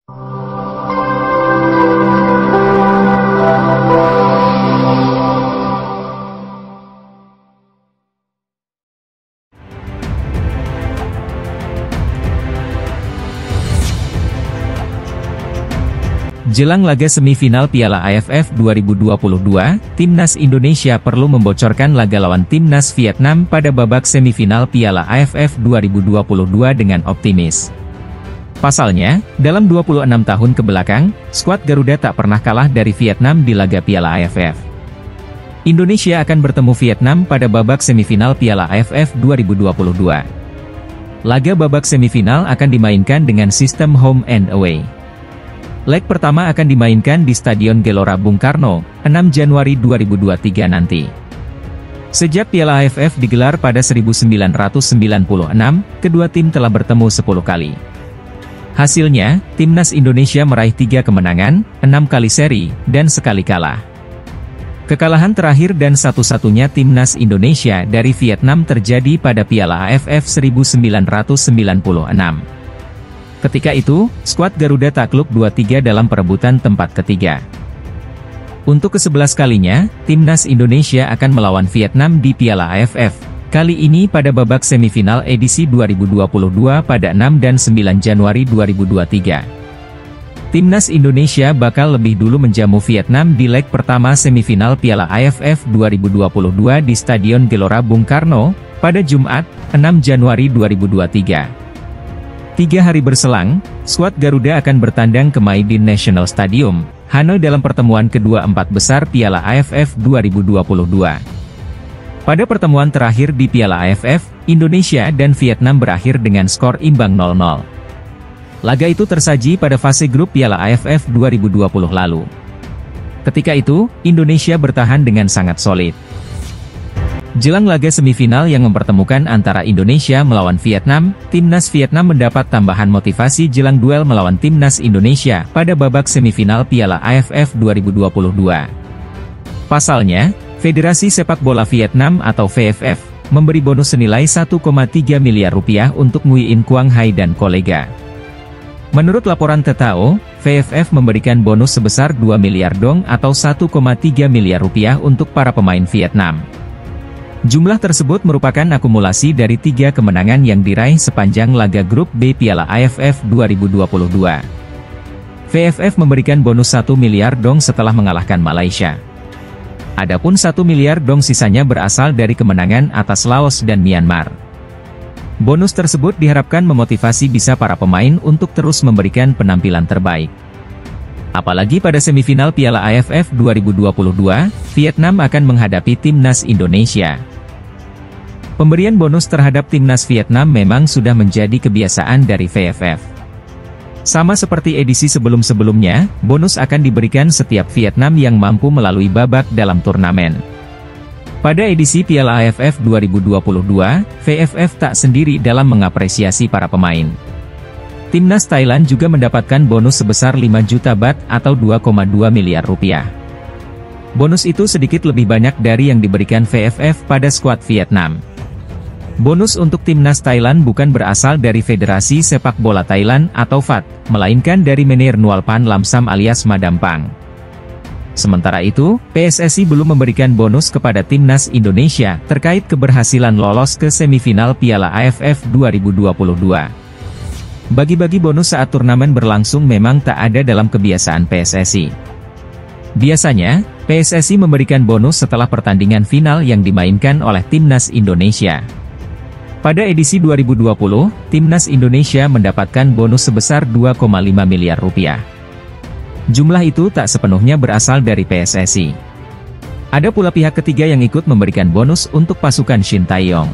Jelang laga semifinal Piala AFF 2022, Timnas Indonesia perlu membocorkan laga lawan Timnas Vietnam pada babak semifinal Piala AFF 2022 dengan optimis. Pasalnya, dalam 26 tahun kebelakang, skuad Garuda tak pernah kalah dari Vietnam di laga Piala AFF. Indonesia akan bertemu Vietnam pada babak semifinal Piala AFF 2022. Laga babak semifinal akan dimainkan dengan sistem home and away. Leg pertama akan dimainkan di Stadion Gelora Bung Karno, 6 Januari 2023 nanti. Sejak Piala AFF digelar pada 1996, kedua tim telah bertemu 10 kali. Hasilnya, Timnas Indonesia meraih 3 kemenangan, 6 kali seri, dan sekali kalah. Kekalahan terakhir dan satu-satunya Timnas Indonesia dari Vietnam terjadi pada Piala AFF 1996. Ketika itu, skuad Garuda takluk 2-3 dalam perebutan tempat ketiga. Untuk ke-11 kalinya, Timnas Indonesia akan melawan Vietnam di Piala AFF, kali ini pada babak semifinal edisi 2022 pada 6 dan 9 Januari 2023. Timnas Indonesia bakal lebih dulu menjamu Vietnam di leg pertama semifinal Piala AFF 2022 di Stadion Gelora Bung Karno, pada Jumat, 6 Januari 2023. 3 hari berselang, skuad Garuda akan bertandang ke Maidin National Stadium, Hanoi dalam pertemuan kedua 4 besar Piala AFF 2022. Pada pertemuan terakhir di Piala AFF, Indonesia dan Vietnam berakhir dengan skor imbang 0-0. Laga itu tersaji pada fase grup Piala AFF 2020 lalu. Ketika itu, Indonesia bertahan dengan sangat solid. Jelang laga semifinal yang mempertemukan antara Indonesia melawan Vietnam, Timnas Vietnam mendapat tambahan motivasi jelang duel melawan Timnas Indonesia pada babak semifinal Piala AFF 2022. Pasalnya, Federasi Sepak Bola Vietnam atau VFF, memberi bonus senilai 1,3 miliar rupiah untuk Nguyen Quang Hai dan kolega. Menurut laporan TTO, VFF memberikan bonus sebesar 2 miliar dong atau 1,3 miliar rupiah untuk para pemain Vietnam. Jumlah tersebut merupakan akumulasi dari 3 kemenangan yang diraih sepanjang laga grup B Piala AFF 2022. VFF memberikan bonus 1 miliar dong setelah mengalahkan Malaysia. Adapun 1 miliar dong sisanya berasal dari kemenangan atas Laos dan Myanmar. Bonus tersebut diharapkan memotivasi bisa para pemain untuk terus memberikan penampilan terbaik. Apalagi pada semifinal Piala AFF 2022, Vietnam akan menghadapi Timnas Indonesia. Pemberian bonus terhadap Timnas Vietnam memang sudah menjadi kebiasaan dari VFF. Sama seperti edisi sebelum-sebelumnya, bonus akan diberikan setiap Vietnam yang mampu melalui babak dalam turnamen. Pada edisi Piala AFF 2022, VFF tak sendiri dalam mengapresiasi para pemain. Timnas Thailand juga mendapatkan bonus sebesar 5 juta baht atau 2,2 miliar rupiah. Bonus itu sedikit lebih banyak dari yang diberikan VFF pada skuad Vietnam. Bonus untuk Timnas Thailand bukan berasal dari Federasi Sepak Bola Thailand atau FAT, melainkan dari Menir Nualpan Lamsam alias Madampang. Sementara itu, PSSI belum memberikan bonus kepada Timnas Indonesia terkait keberhasilan lolos ke semifinal Piala AFF 2022. Bagi-bagi bonus saat turnamen berlangsung memang tak ada dalam kebiasaan PSSI. Biasanya, PSSI memberikan bonus setelah pertandingan final yang dimainkan oleh Timnas Indonesia. Pada edisi 2020, Timnas Indonesia mendapatkan bonus sebesar 2,5 miliar rupiah. Jumlah itu tak sepenuhnya berasal dari PSSI. Ada pula pihak ketiga yang ikut memberikan bonus untuk pasukan Shin Tae-yong.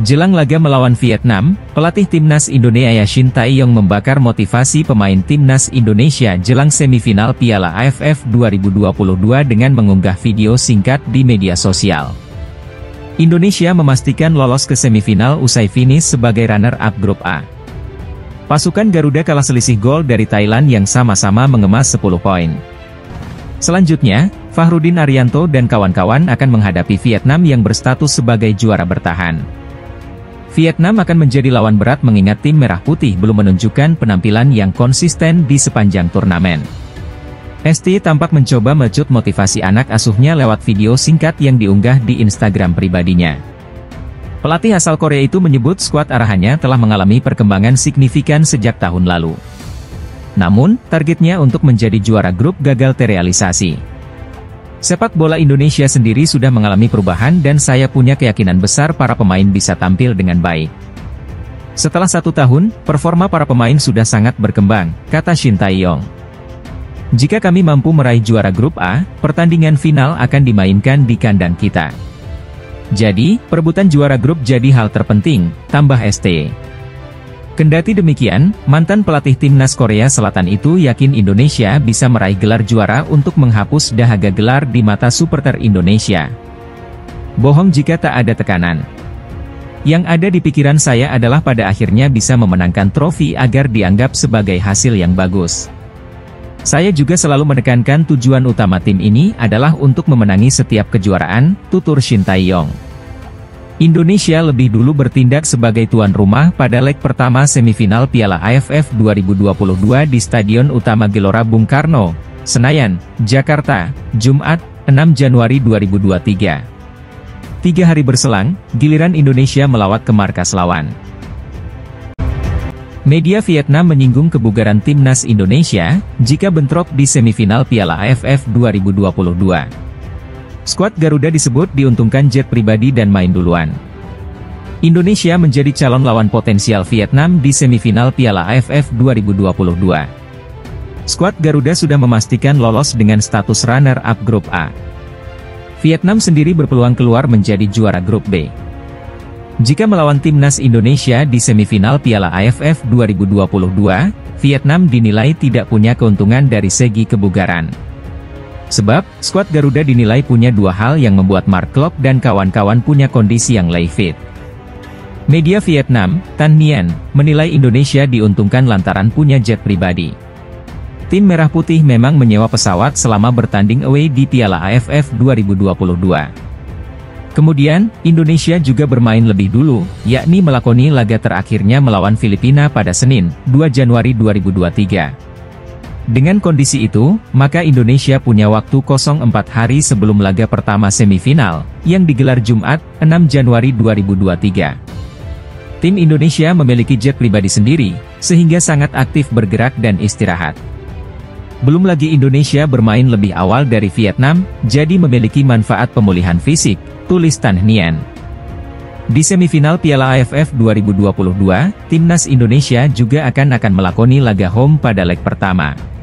Jelang laga melawan Vietnam, pelatih Timnas Indonesia Shin Tae-yong membakar motivasi pemain Timnas Indonesia jelang semifinal Piala AFF 2022 dengan mengunggah video singkat di media sosial. Indonesia memastikan lolos ke semifinal usai finish sebagai runner-up grup A. Pasukan Garuda kalah selisih gol dari Thailand yang sama-sama mengemas 10 poin. Selanjutnya, Fahrudin Arianto dan kawan-kawan akan menghadapi Vietnam yang berstatus sebagai juara bertahan. Vietnam akan menjadi lawan berat mengingat tim Merah Putih belum menunjukkan penampilan yang konsisten di sepanjang turnamen. ST tampak mencoba mecut motivasi anak asuhnya lewat video singkat yang diunggah di Instagram pribadinya. Pelatih asal Korea itu menyebut skuad arahannya telah mengalami perkembangan signifikan sejak tahun lalu. Namun, targetnya untuk menjadi juara grup gagal terrealisasi. Sepak bola Indonesia sendiri sudah mengalami perubahan dan saya punya keyakinan besar para pemain bisa tampil dengan baik. Setelah 1 tahun, performa para pemain sudah sangat berkembang, kata Shin Tae-yong. Jika kami mampu meraih juara grup A, pertandingan final akan dimainkan di kandang kita. Jadi, perebutan juara grup jadi hal terpenting, tambah ST. Kendati demikian, mantan pelatih timnas Korea Selatan itu yakin Indonesia bisa meraih gelar juara untuk menghapus dahaga gelar di mata supporter Indonesia. Bohong jika tak ada tekanan. Yang ada di pikiran saya adalah pada akhirnya bisa memenangkan trofi agar dianggap sebagai hasil yang bagus. Saya juga selalu menekankan tujuan utama tim ini adalah untuk memenangi setiap kejuaraan, tutur Shin Tae-yong. Indonesia lebih dulu bertindak sebagai tuan rumah pada leg pertama semifinal Piala AFF 2022 di Stadion Utama Gelora Bung Karno, Senayan, Jakarta, Jumat, 6 Januari 2023. 3 hari berselang, giliran Indonesia melawat ke markas lawan. Media Vietnam menyinggung kebugaran timnas Indonesia jika bentrok di semifinal Piala AFF 2022. Skuad Garuda disebut diuntungkan jet pribadi dan main duluan. Indonesia menjadi calon lawan potensial Vietnam di semifinal Piala AFF 2022. Skuad Garuda sudah memastikan lolos dengan status runner-up grup A. Vietnam sendiri berpeluang keluar menjadi juara grup B. Jika melawan timnas Indonesia di semifinal Piala AFF 2022, Vietnam dinilai tidak punya keuntungan dari segi kebugaran. Sebab, skuad Garuda dinilai punya 2 hal yang membuat Mark Klok dan kawan-kawan punya kondisi yang lay fit. Media Vietnam, Tan Nien, menilai Indonesia diuntungkan lantaran punya jet pribadi. Tim Merah Putih memang menyewa pesawat selama bertanding away di Piala AFF 2022. Kemudian, Indonesia juga bermain lebih dulu, yakni melakoni laga terakhirnya melawan Filipina pada Senin, 2 Januari 2023. Dengan kondisi itu, maka Indonesia punya waktu kosong 4 hari sebelum laga pertama semifinal, yang digelar Jumat, 6 Januari 2023. Tim Indonesia memiliki jet pribadi sendiri, sehingga sangat aktif bergerak dan istirahat. Belum lagi Indonesia bermain lebih awal dari Vietnam, jadi memiliki manfaat pemulihan fisik, tulis Tan Nien. Di semifinal Piala AFF 2022, timnas Indonesia juga akan melakoni laga home pada leg pertama.